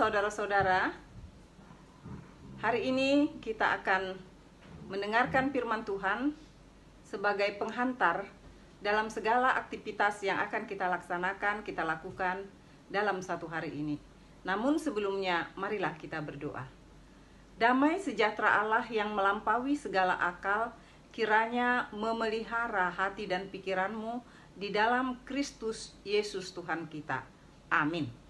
Saudara-saudara, hari ini kita akan mendengarkan firman Tuhan sebagai penghantar dalam segala aktivitas yang akan kita laksanakan, kita lakukan dalam satu hari ini. Namun sebelumnya, marilah kita berdoa. Damai sejahtera Allah yang melampaui segala akal, kiranya memelihara hati dan pikiranmu di dalam Kristus Yesus Tuhan kita. Amin.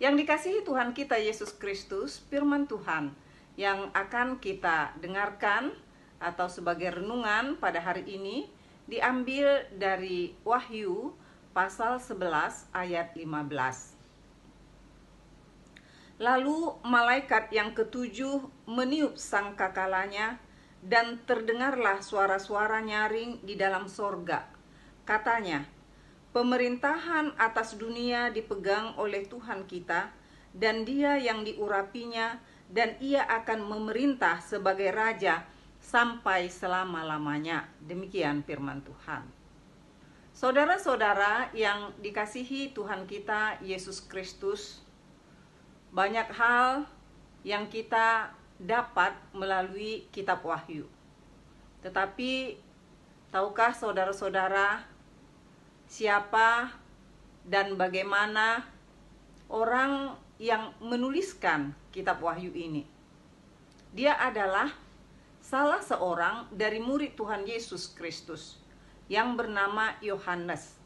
Yang dikasihi Tuhan kita Yesus Kristus, firman Tuhan yang akan kita dengarkan atau sebagai renungan pada hari ini diambil dari Wahyu pasal 11 ayat 15. Lalu malaikat yang ketujuh meniup sangkakalanya dan terdengarlah suara-suara nyaring di dalam sorga. Katanya, pemerintahan atas dunia dipegang oleh Tuhan kita, dan Dia yang diurapinya, dan Ia akan memerintah sebagai Raja sampai selama-lamanya. Demikian firman Tuhan. Saudara-saudara yang dikasihi Tuhan kita Yesus Kristus, banyak hal yang kita dapat melalui kitab Wahyu. Tetapi, tahukah saudara-saudara siapa dan bagaimana orang yang menuliskan kitab Wahyu ini? Dia adalah salah seorang dari murid Tuhan Yesus Kristus yang bernama Yohanes,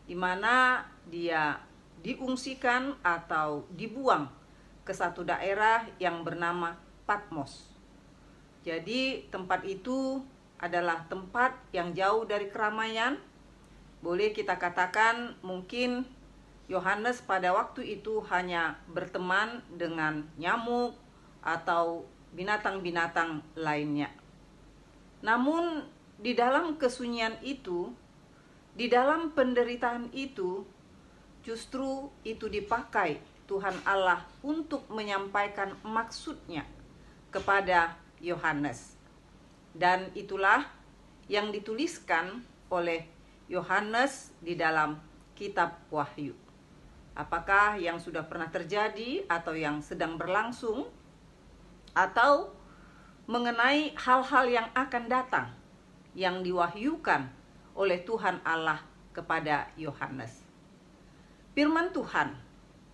di mana dia diungsikan atau dibuang ke satu daerah yang bernama Patmos. Jadi tempat itu adalah tempat yang jauh dari keramaian. Boleh kita katakan mungkin Yohanes pada waktu itu hanya berteman dengan nyamuk atau binatang-binatang lainnya. Namun di dalam kesunyian itu, di dalam penderitaan itu, justru itu dipakai Tuhan Allah untuk menyampaikan maksudnya kepada Yohanes. Dan itulah yang dituliskan oleh Yohanes di dalam kitab Wahyu. Apakah yang sudah pernah terjadi atau yang sedang berlangsung, atau mengenai hal-hal yang akan datang yang diwahyukan oleh Tuhan Allah kepada Yohanes. Firman Tuhan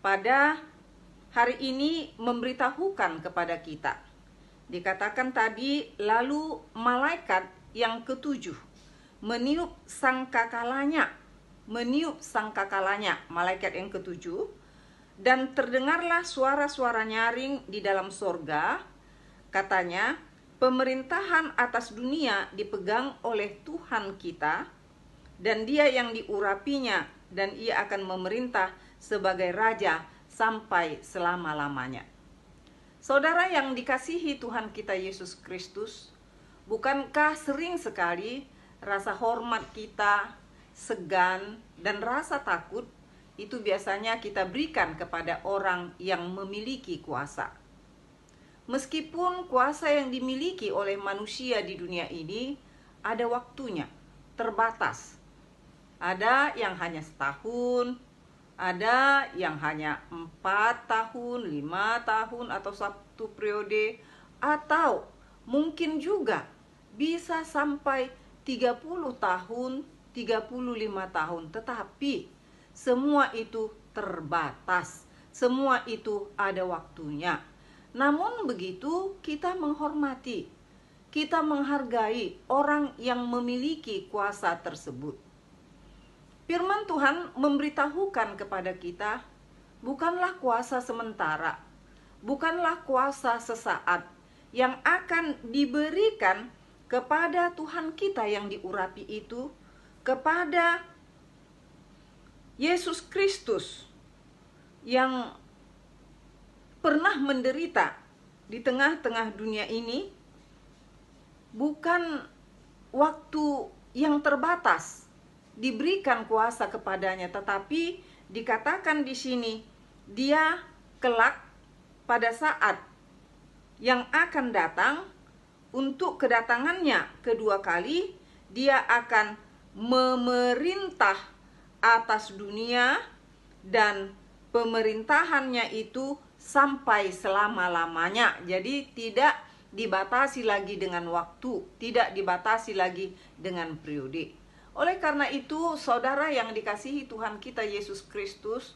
pada hari ini memberitahukan kepada kita. Dikatakan tadi, lalu malaikat yang ketujuh meniup sangkakalanya, malaikat yang ketujuh, dan terdengarlah suara-suara nyaring di dalam sorga. Katanya, pemerintahan atas dunia dipegang oleh Tuhan kita, dan Dia yang diurapinya, dan Ia akan memerintah sebagai Raja sampai selama-lamanya. Saudara yang dikasihi Tuhan kita Yesus Kristus, bukankah sering sekali rasa hormat kita, segan, dan rasa takut itu biasanya kita berikan kepada orang yang memiliki kuasa? Meskipun kuasa yang dimiliki oleh manusia di dunia ini ada waktunya, terbatas. Ada yang hanya setahun, ada yang hanya 4 tahun, 5 tahun, atau 1 periode, atau mungkin juga bisa sampai 30 tahun, 35 tahun. Tetapi semua itu terbatas, semua itu ada waktunya. Namun begitu kita menghormati, kita menghargai orang yang memiliki kuasa tersebut. Firman Tuhan memberitahukan kepada kita, bukanlah kuasa sementara, bukanlah kuasa sesaat yang akan diberikan kepada Tuhan kita yang diurapi itu, kepada Yesus Kristus yang pernah menderita di tengah-tengah dunia ini, bukan waktu yang terbatas diberikan kuasa kepadanya, tetapi dikatakan di sini dia kelak pada saat yang akan datang, untuk kedatangannya kedua kali, dia akan memerintah atas dunia, dan pemerintahannya itu sampai selama-lamanya. Jadi tidak dibatasi lagi dengan waktu, tidak dibatasi lagi dengan periode. Oleh karena itu, saudara yang dikasihi Tuhan kita Yesus Kristus,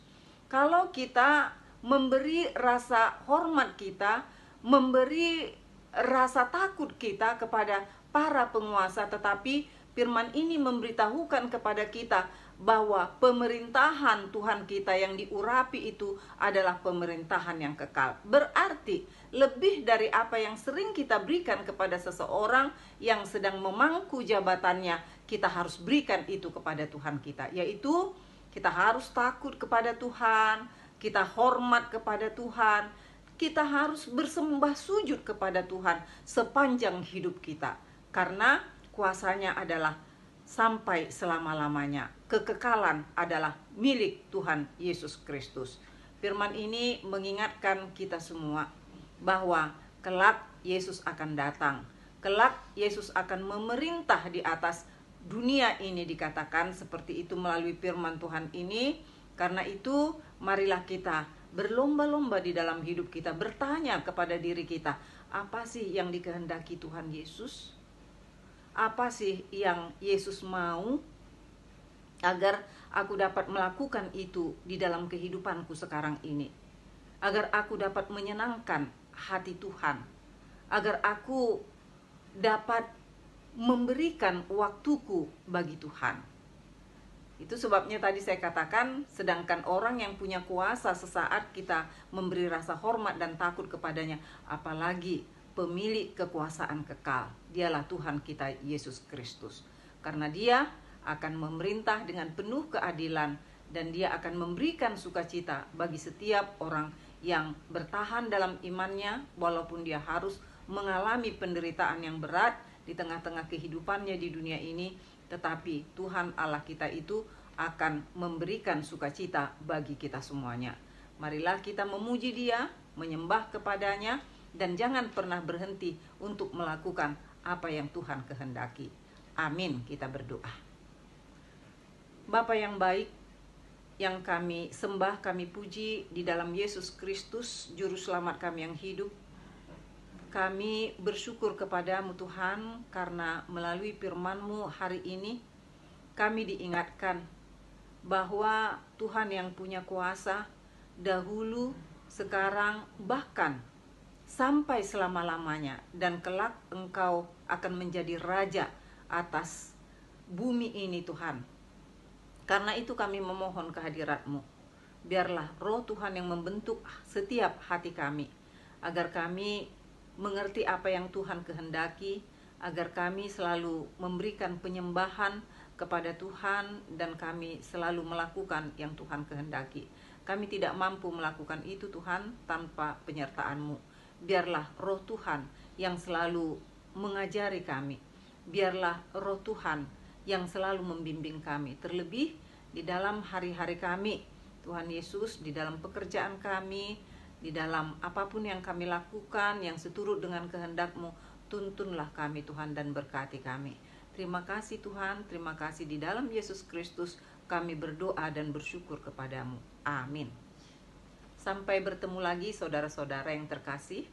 kalau kita memberi rasa hormat kita, memberi rasa takut kita kepada para penguasa, tetapi firman ini memberitahukan kepada kita bahwa pemerintahan Tuhan kita yang diurapi itu adalah pemerintahan yang kekal. Berarti lebih dari apa yang sering kita berikan kepada seseorang yang sedang memangku jabatannya, kita harus berikan itu kepada Tuhan kita, yaitu kita harus takut kepada Tuhan, kita hormat kepada Tuhan, kita harus bersembah sujud kepada Tuhan sepanjang hidup kita, karena kuasanya adalah sampai selama-lamanya. Kekekalan adalah milik Tuhan Yesus Kristus. Firman ini mengingatkan kita semua bahwa kelak Yesus akan datang. Kelak Yesus akan memerintah di atas dunia ini, dikatakan seperti itu melalui firman Tuhan ini. Karena itu marilah kita berlomba-lomba di dalam hidup kita, bertanya kepada diri kita, apa sih yang dikehendaki Tuhan Yesus? Apa sih yang Yesus mau agar aku dapat melakukan itu di dalam kehidupanku sekarang ini? Agar aku dapat menyenangkan hati Tuhan, agar aku dapat memberikan waktuku bagi Tuhan. Itu sebabnya tadi saya katakan, sedangkan orang yang punya kuasa sesaat kita memberi rasa hormat dan takut kepadanya, apalagi pemilik kekuasaan kekal, dialah Tuhan kita Yesus Kristus. Karena dia akan memerintah dengan penuh keadilan, dan dia akan memberikan sukacita bagi setiap orang yang bertahan dalam imannya, walaupun dia harus mengalami penderitaan yang berat di tengah-tengah kehidupannya di dunia ini. Tetapi Tuhan Allah kita itu akan memberikan sukacita bagi kita semuanya. Marilah kita memuji Dia, menyembah kepadanya, dan jangan pernah berhenti untuk melakukan apa yang Tuhan kehendaki. Amin, kita berdoa. Bapa yang baik, yang kami sembah, kami puji di dalam Yesus Kristus, Juru Selamat kami yang hidup. Kami bersyukur kepadamu Tuhan, karena melalui firman-Mu hari ini kami diingatkan bahwa Tuhan yang punya kuasa dahulu, sekarang, bahkan sampai selama-lamanya, dan kelak Engkau akan menjadi Raja atas bumi ini Tuhan. Karena itu kami memohon kehadirat-Mu. Biarlah Roh Tuhan yang membentuk setiap hati kami, agar kami mengerti apa yang Tuhan kehendaki, agar kami selalu memberikan penyembahan kepada Tuhan, dan kami selalu melakukan yang Tuhan kehendaki. Kami tidak mampu melakukan itu Tuhan tanpa penyertaan-Mu. Biarlah Roh Tuhan yang selalu mengajari kami. Biarlah Roh Tuhan yang selalu membimbing kami, terlebih di dalam hari-hari kami, Tuhan Yesus, di dalam pekerjaan kami, di dalam apapun yang kami lakukan yang seturut dengan kehendak-Mu. Tuntunlah kami Tuhan dan berkati kami. Terima kasih Tuhan, terima kasih di dalam Yesus Kristus kami berdoa dan bersyukur kepadamu. Amin. Sampai bertemu lagi saudara-saudara yang terkasih.